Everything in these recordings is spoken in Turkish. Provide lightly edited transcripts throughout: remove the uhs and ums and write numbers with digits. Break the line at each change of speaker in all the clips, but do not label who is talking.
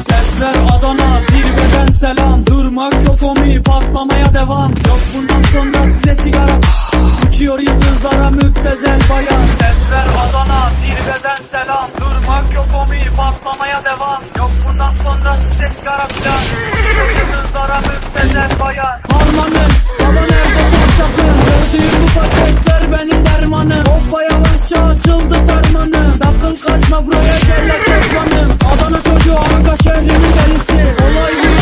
Sesler Adana, zirveden selam. Durmak yok omi, patlamaya devam. Yok bundan sonra size sigara. Uçuyor yıldızlara müptezel bayan. Sesler Adana, zirveden selam. Durmak yok omi, patlamaya devam. Yok bundan sonra size sigara filan. Uçuyor yıldızlara müptezel bayan. Harmanım, baba nerede çarşafım? Gördüğüm bu paketler benim dermanım. Hoppa yavaşça açıldı fermanım. Sakın kaçma buraya gel kezbanım. Adana çocuğu Anka şehrinin delisi. Olay büyük.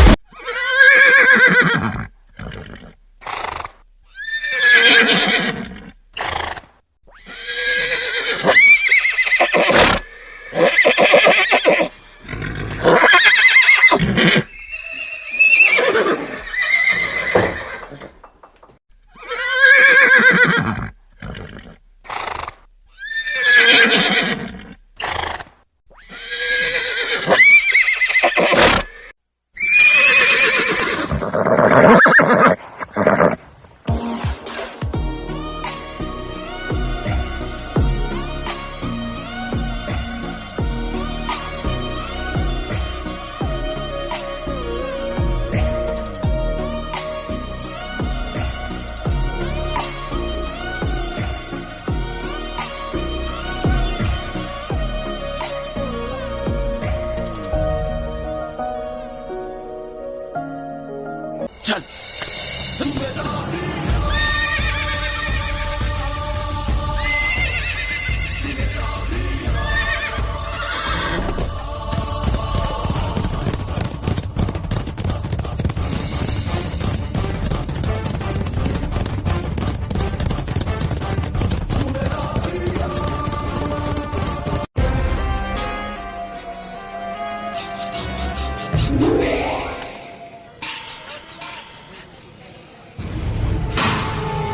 Çal.